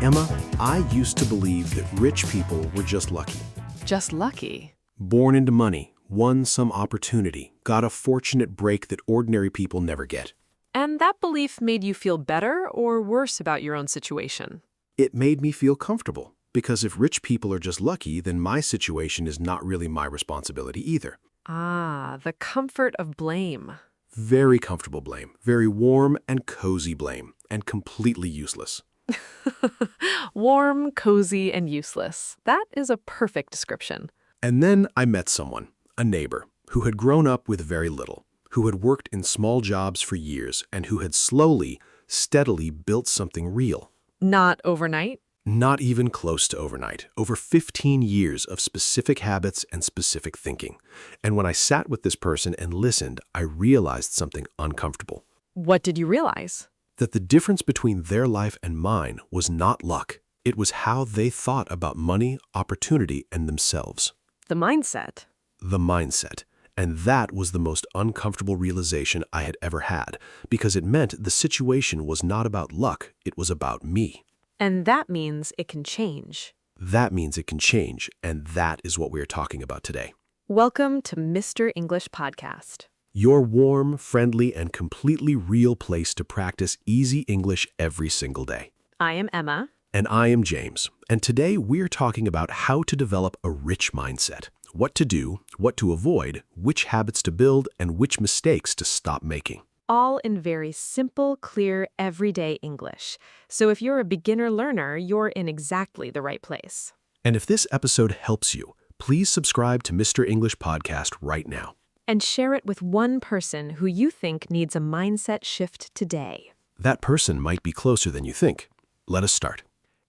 Emma, I used to believe that rich people were just lucky. Just lucky. Born into money, won some opportunity, got a fortunate break that ordinary people never get. And that belief made you feel better or worse about your own situation? It made me feel comfortable, because if rich people are just lucky, then my situation is not really my responsibility either. Ah, the comfort of blame. Very comfortable blame, very warm and cozy blame, and completely useless. Warm, cozy, and useless. That is a perfect description. And then I met someone, a neighbor, who had grown up with very little, who had worked in small jobs for years, and who had slowly, steadily built something real. Not overnight? Not even close to overnight. Over 15 years of specific habits and specific thinking. And when I sat with this person and listened, I realized something uncomfortable. What did you realize? That the difference between their life and mine was not luck. It was how they thought about money, opportunity, and themselves. The mindset. The mindset. And that was the most uncomfortable realization I had ever had, because it meant the situation was not about luck, it was about me. And that means it can change. That means it can change, and that is what we're talking about today. Welcome to Mr. English Podcast. Your warm, friendly, and completely real place to practice easy English every single day. I am Emma. And I am James. And today we're talking about how to develop a rich mindset. What to do, what to avoid, which habits to build, and which mistakes to stop making. All in very simple, clear, everyday English. So if you're a beginner learner, you're in exactly the right place. And if this episode helps you, please subscribe to Mr. English Podcast right now. And share it with one person who you think needs a mindset shift today. That person might be closer than you think. Let us start.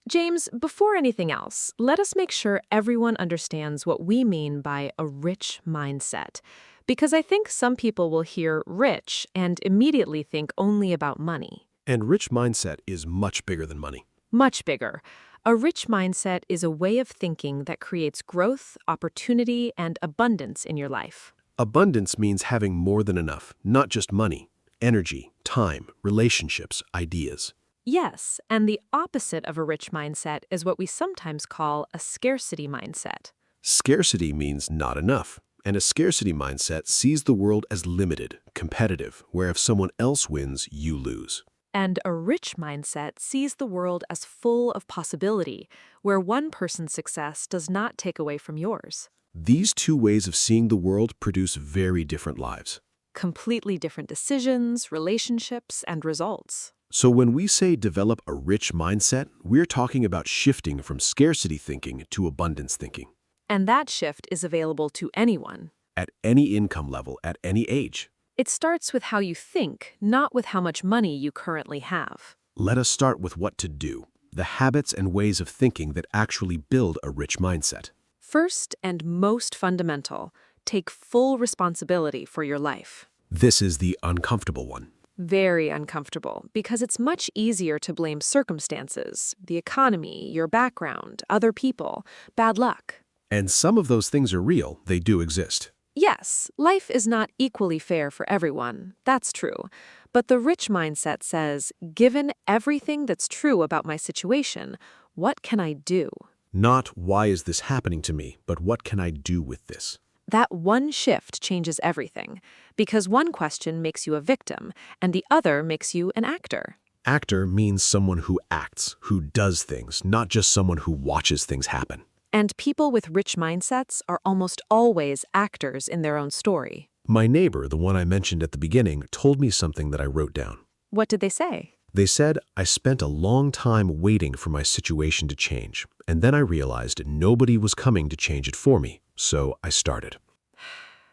James, before anything else, let us make sure everyone understands what we mean by a rich mindset. Because I think some people will hear rich and immediately think only about money. And rich mindset is much bigger than money. Much bigger. A rich mindset is a way of thinking that creates growth, opportunity, and abundance in your life. Abundance means having more than enough, not just money, energy, time, relationships, ideas. Yes, and the opposite of a rich mindset is what we sometimes call a scarcity mindset. Scarcity means not enough, and a scarcity mindset sees the world as limited, competitive, where if someone else wins, you lose. And a rich mindset sees the world as full of possibility, where one person's success does not take away from yours. These two ways of seeing the world produce very different lives. Completely different decisions, relationships, and results. So when we say develop a rich mindset, we're talking about shifting from scarcity thinking to abundance thinking. And that shift is available to anyone. At any income level, at any age. It starts with how you think, not with how much money you currently have. Let us start with what to do, the habits and ways of thinking that actually build a rich mindset. First and most fundamental, take full responsibility for your life. This is the uncomfortable one. Very uncomfortable, because it's much easier to blame circumstances, the economy, your background, other people, bad luck. And some of those things are real, they do exist. Yes, life is not equally fair for everyone, that's true. But the rich mindset says, given everything that's true about my situation, what can I do? Not why is this happening to me, but what can I do with this? That one shift changes everything, because one question makes you a victim, and the other makes you an actor. Actor means someone who acts, who does things, not just someone who watches things happen. And people with rich mindsets are almost always actors in their own story. My neighbor, the one I mentioned at the beginning, told me something that I wrote down. What did they say? They said, I spent a long time waiting for my situation to change, and then I realized nobody was coming to change it for me, so I started.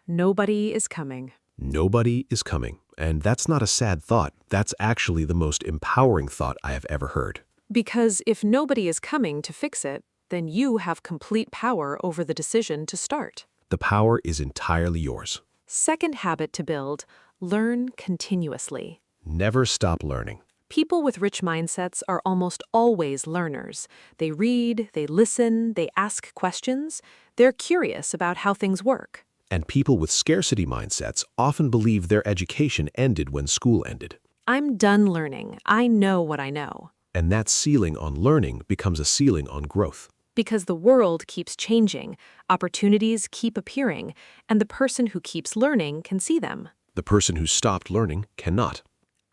Nobody is coming. Nobody is coming, and that's not a sad thought. That's actually the most empowering thought I have ever heard. Because if nobody is coming to fix it, then you have complete power over the decision to start. The power is entirely yours. Second habit to build, learn continuously. Never stop learning. People with rich mindsets are almost always learners. They read, they listen, they ask questions. They're curious about how things work. And people with scarcity mindsets often believe their education ended when school ended. I'm done learning. I know what I know. And that ceiling on learning becomes a ceiling on growth. Because the world keeps changing, opportunities keep appearing, and the person who keeps learning can see them. The person who stopped learning cannot.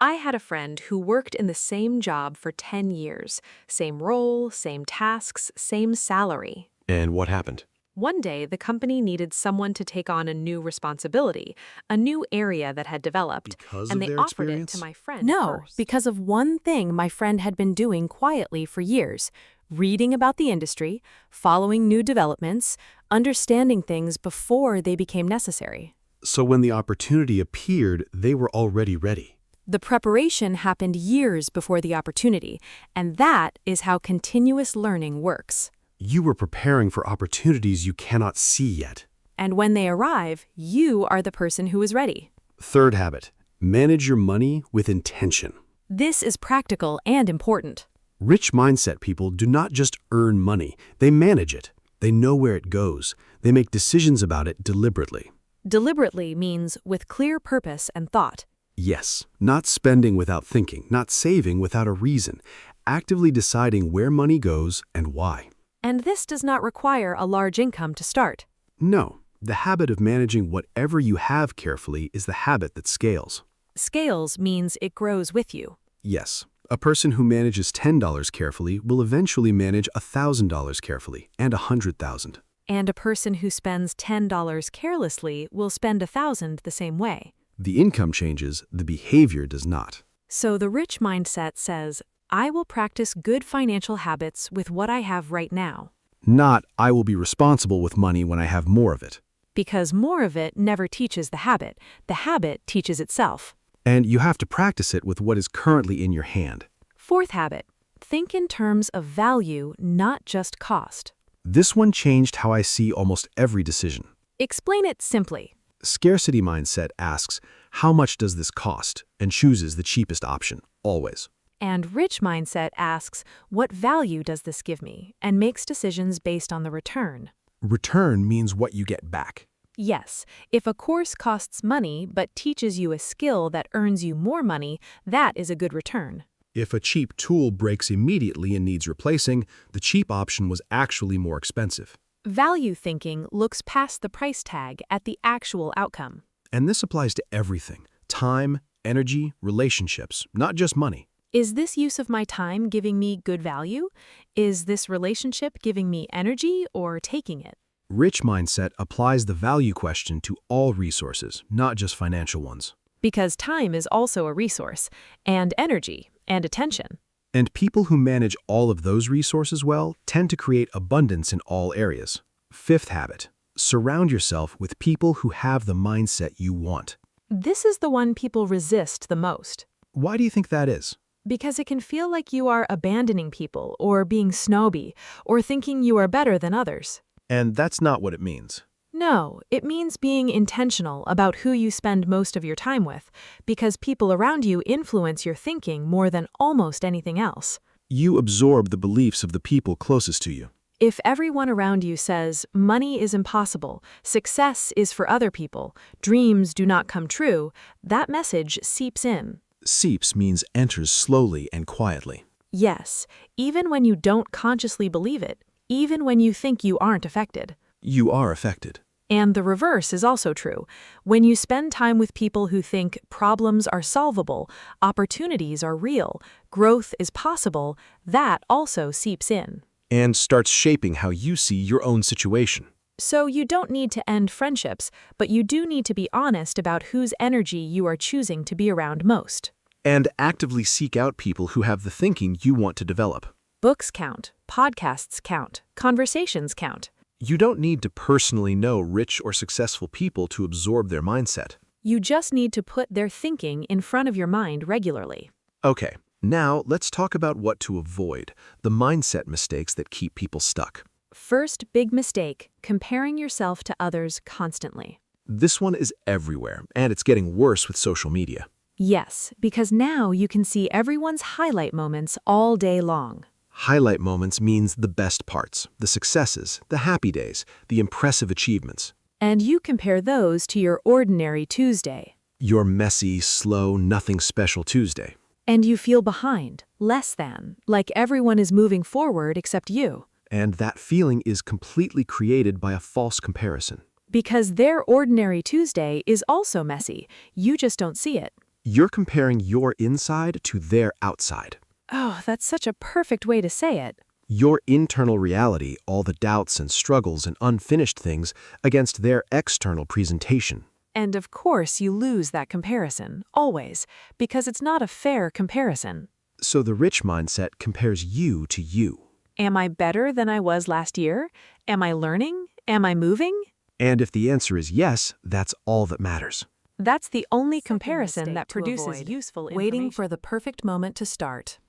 I had a friend who worked in the same job for 10 years. Same role, same tasks, same salary. And what happened? One day, the company needed someone to take on a new responsibility, a new area that had developed, Because and of they their offered experience? it to my friend No, first. because of one thing my friend had been doing quietly for years: reading about the industry, following new developments, understanding things before they became necessary. So when the opportunity appeared, they were already ready. The preparation happened years before the opportunity, and that is how continuous learning works. You were preparing for opportunities you cannot see yet. And when they arrive, you are the person who is ready. Third habit, manage your money with intention. This is practical and important. Rich mindset people do not just earn money, they manage it. They know where it goes. They make decisions about it deliberately. Deliberately means with clear purpose and thought. Yes, not spending without thinking, not saving without a reason, actively deciding where money goes and why. And this does not require a large income to start. No, the habit of managing whatever you have carefully is the habit that scales. Scales means it grows with you. Yes, a person who manages $10 carefully will eventually manage $1,000 carefully and $100,000. And a person who spends $10 carelessly will spend $1,000 the same way. The income changes, the behavior does not. So the rich mindset says, I will practice good financial habits with what I have right now. Not, I will be responsible with money when I have more of it. Because more of it never teaches the habit teaches itself. And you have to practice it with what is currently in your hand. Fourth habit, think in terms of value, not just cost. This one changed how I see almost every decision. Explain it simply. Scarcity mindset asks, how much does this cost? And chooses the cheapest option, always. And rich mindset asks, what value does this give me? And makes decisions based on the return. Return means what you get back. Yes, if a course costs money but teaches you a skill that earns you more money, that is a good return. If a cheap tool breaks immediately and needs replacing, the cheap option was actually more expensive. Value thinking looks past the price tag at the actual outcome. And this applies to everything: time, energy, relationships, not just money. Is this use of my time giving me good value? Is this relationship giving me energy or taking it? Rich mindset applies the value question to all resources, not just financial ones. Because time is also a resource, and energy, and attention. And people who manage all of those resources well tend to create abundance in all areas. Fifth habit, surround yourself with people who have the mindset you want. This is the one people resist the most. Why do you think that is? Because it can feel like you are abandoning people, or being snobby, or thinking you are better than others. And that's not what it means. No, it means being intentional about who you spend most of your time with, because people around you influence your thinking more than almost anything else. You absorb the beliefs of the people closest to you. If everyone around you says, money is impossible, success is for other people, dreams do not come true, that message seeps in. Seeps means enters slowly and quietly. Yes, even when you don't consciously believe it, even when you think you aren't affected. You are affected. And the reverse is also true. When you spend time with people who think problems are solvable, opportunities are real, growth is possible, that also seeps in. And starts shaping how you see your own situation. So you don't need to end friendships, but you do need to be honest about whose energy you are choosing to be around most. And actively seek out people who have the thinking you want to develop. Books count, podcasts count, conversations count. You don't need to personally know rich or successful people to absorb their mindset. You just need to put their thinking in front of your mind regularly. Okay, now let's talk about what to avoid, the mindset mistakes that keep people stuck. First big mistake, comparing yourself to others constantly. This one is everywhere, and it's getting worse with social media. Yes, because now you can see everyone's highlight moments all day long. Highlight moments means the best parts, the successes, the happy days, the impressive achievements. And you compare those to your ordinary Tuesday. Your messy, slow, nothing special Tuesday. And you feel behind, less than, like everyone is moving forward except you. And that feeling is completely created by a false comparison. Because their ordinary Tuesday is also messy. You just don't see it. You're comparing your inside to their outside. Oh, that's such a perfect way to say it. Your internal reality, all the doubts and struggles and unfinished things, against their external presentation. And of course you lose that comparison, always, because it's not a fair comparison. So the rich mindset compares you to you. Am I better than I was last year? Am I learning? Am I moving? And if the answer is yes, that's all that matters. That's the only Second comparison mistake that to produces avoid. useful Waiting information. For the perfect moment to start.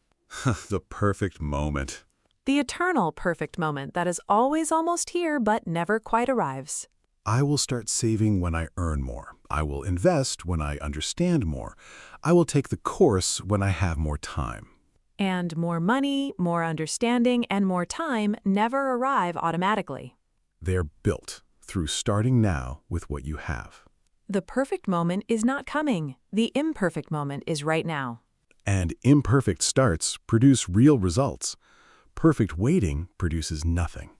The perfect moment. The eternal perfect moment that is always almost here but never quite arrives. I will start saving when I earn more. I will invest when I understand more. I will take the course when I have more time. And more money, more understanding, and more time never arrive automatically. They're built through starting now with what you have. The perfect moment is not coming. The imperfect moment is right now. And imperfect starts produce real results. Perfect waiting produces nothing.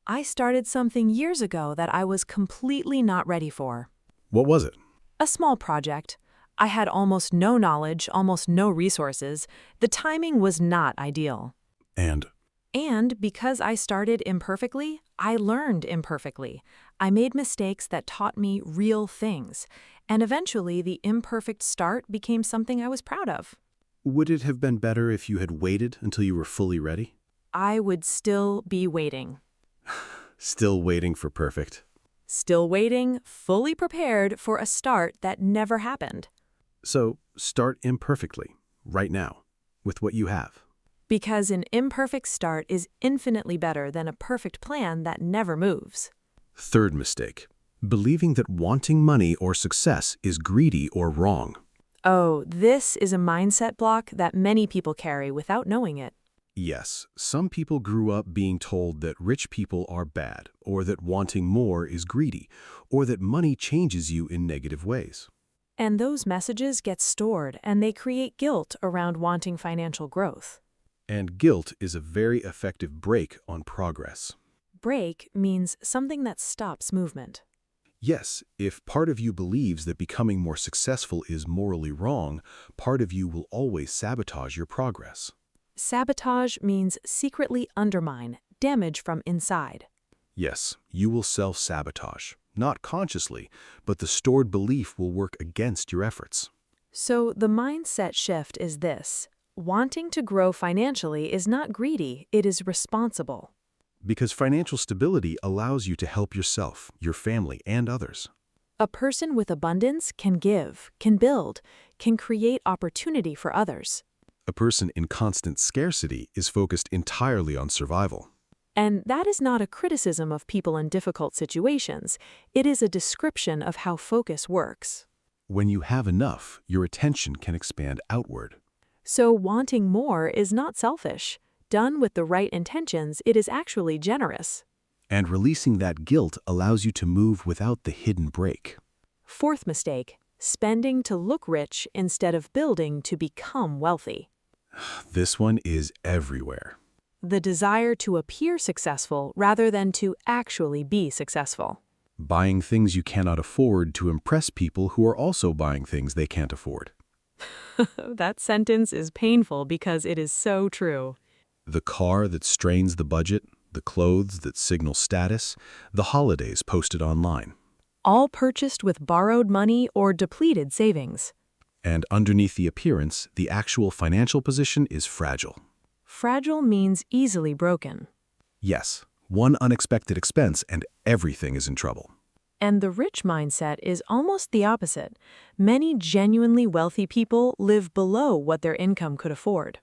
I started something years ago that I was completely not ready for. What was it? A small project. I had almost no knowledge, almost no resources. The timing was not ideal. And And because I started imperfectly, I learned imperfectly. I made mistakes that taught me real things. And eventually, the imperfect start became something I was proud of. Would it have been better if you had waited until you were fully ready? I would still be waiting. Still waiting for perfect. Still waiting, fully prepared for a start that never happened. So start imperfectly, right now, with what you have. Because an imperfect start is infinitely better than a perfect plan that never moves. Third mistake, believing that wanting money or success is greedy or wrong. Oh, this is a mindset block that many people carry without knowing it. Yes, some people grew up being told that rich people are bad, or that wanting more is greedy, or that money changes you in negative ways. And those messages get stored and they create guilt around wanting financial growth. And guilt is a very effective brake on progress. Break means something that stops movement. Yes, if part of you believes that becoming more successful is morally wrong, part of you will always sabotage your progress. Sabotage means secretly undermine, damage from inside. Yes, you will self-sabotage, not consciously, but the stored belief will work against your efforts. So the mindset shift is this. Wanting to grow financially is not greedy, it is responsible. Because financial stability allows you to help yourself, your family, and others. A person with abundance can give, can build, can create opportunity for others. A person in constant scarcity is focused entirely on survival. And that is not a criticism of people in difficult situations. It is a description of how focus works. When you have enough, your attention can expand outward. So wanting more is not selfish. Done with the right intentions, it is actually generous. And releasing that guilt allows you to move without the hidden brake. Fourth mistake, spending to look rich instead of building to become wealthy. This one is everywhere. The desire to appear successful rather than to actually be successful. Buying things you cannot afford to impress people who are also buying things they can't afford. That sentence is painful because it is so true. The car that strains the budget, the clothes that signal status, the holidays posted online. All purchased with borrowed money or depleted savings. And underneath the appearance, the actual financial position is fragile. Fragile means easily broken. Yes, one unexpected expense and everything is in trouble. And the rich mindset is almost the opposite. Many genuinely wealthy people live below what their income could afford.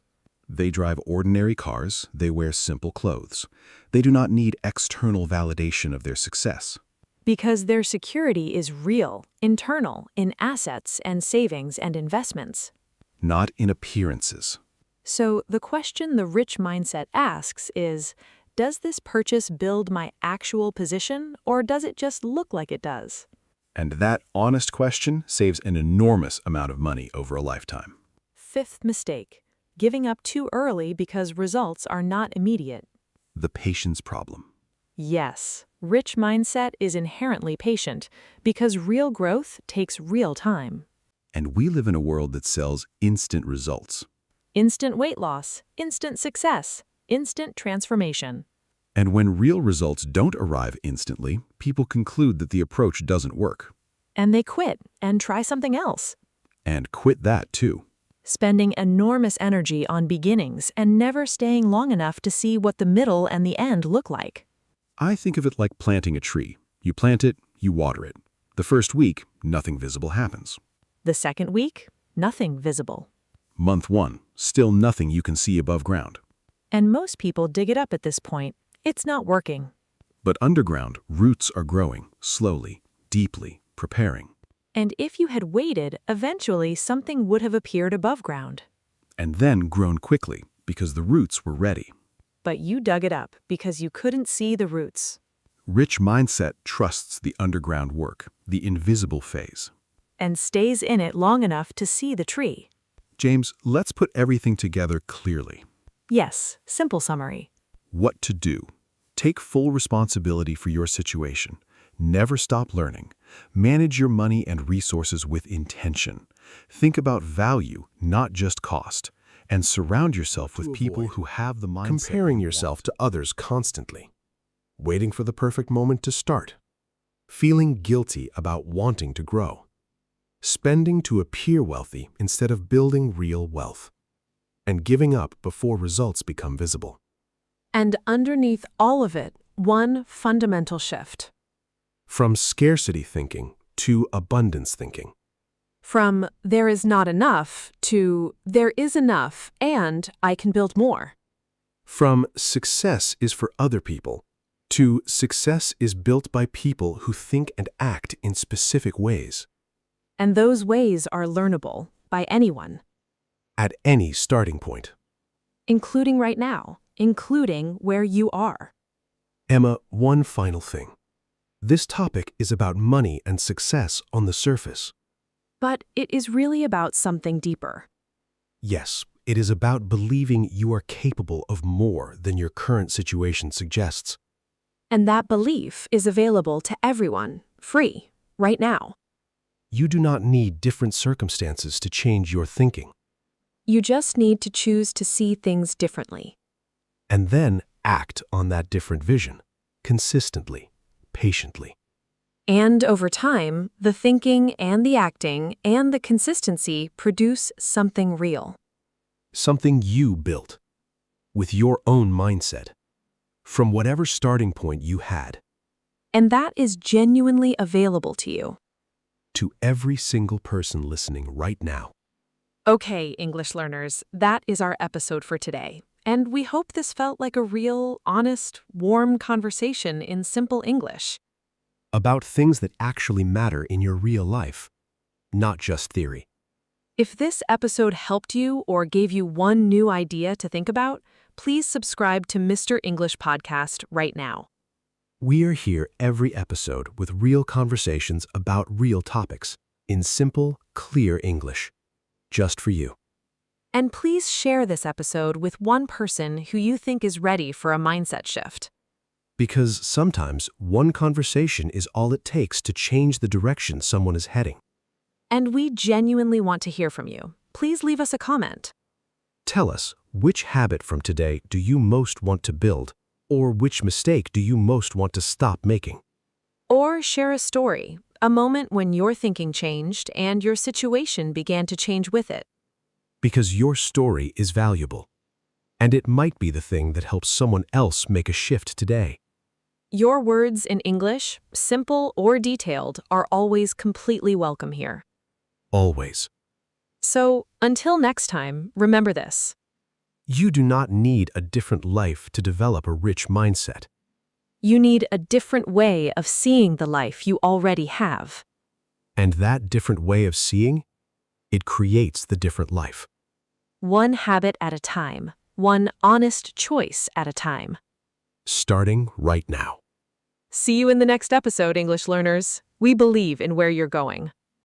They drive ordinary cars, they wear simple clothes. They do not need external validation of their success. Because their security is real, internal, in assets and savings and investments. Not in appearances. So the question the rich mindset asks is, does this purchase build my actual position, or does it just look like it does? And that honest question saves an enormous amount of money over a lifetime. fifth mistake: giving up too early because results are not immediate. The patience problem. Yes, rich mindset is inherently patient because real growth takes real time. And we live in a world that sells instant results. Instant weight loss, instant success, instant transformation. And when real results don't arrive instantly, people conclude that the approach doesn't work. And they quit and try something else, And quit that too. spending enormous energy on beginnings and never staying long enough to see what the middle and the end look like. I think of it like planting a tree. You plant it, you water it. The first week, nothing visible happens. The second week, nothing visible. Month 1, still nothing you can see above ground. And most people dig it up at this point. It's not working. But underground, roots are growing, slowly, deeply, preparing. And if you had waited, eventually something would have appeared above ground. And then grown quickly, because the roots were ready. But you dug it up because you couldn't see the roots. Rich mindset trusts the underground work, the invisible phase. And stays in it long enough to see the tree. James, let's put everything together clearly. Yes, simple summary. What to do. Take full responsibility for your situation. Never stop learning. Manage your money and resources with intention. Think about value, not just cost. And surround yourself with people who have the mindset. Comparing yourself to others constantly. Waiting for the perfect moment to start. Feeling guilty about wanting to grow. Spending to appear wealthy instead of building real wealth. And giving up before results become visible. And underneath all of it, one fundamental shift. From scarcity thinking to abundance thinking. From there is not enough to there is enough and I can build more. From success is for other people to success is built by people who think and act in specific ways. And those ways are learnable by anyone. At any starting point. Including right now, including where you are. Emma, one final thing. This topic is about money and success on the surface. But it is really about something deeper. Yes, it is about believing you are capable of more than your current situation suggests. And that belief is available to everyone, free, right now. You do not need different circumstances to change your thinking. You just need to choose to see things differently. And then act on that different vision, consistently, patiently. And over time, the thinking and the acting and the consistency produce something real. Something you built, with your own mindset, from whatever starting point you had. And that is genuinely available to you. To every single person listening right now. Okay, English learners, that is our episode for today. And we hope this felt like a real, honest, warm conversation in simple English. About things that actually matter in your real life, not just theory. If this episode helped you or gave you one new idea to think about, please subscribe to Mr. English Podcast right now. We are here every episode with real conversations about real topics in simple, clear English, just for you. And please share this episode with one person who you think is ready for a mindset shift. Because sometimes one conversation is all it takes to change the direction someone is heading. And we genuinely want to hear from you. Please leave us a comment. Tell us, which habit from today do you most want to build? Or which mistake do you most want to stop making? Or share a story, a moment when your thinking changed and your situation began to change with it. Because your story is valuable. And it might be the thing that helps someone else make a shift today. Your words in English, simple or detailed, are always completely welcome here. Always. So, until next time, remember this. You do not need a different life to develop a rich mindset. You need a different way of seeing the life you already have. And that different way of seeing, it creates the different life. One habit at a time, one honest choice at a time. Starting right now. See you in the next episode, English learners. We believe in where you're going.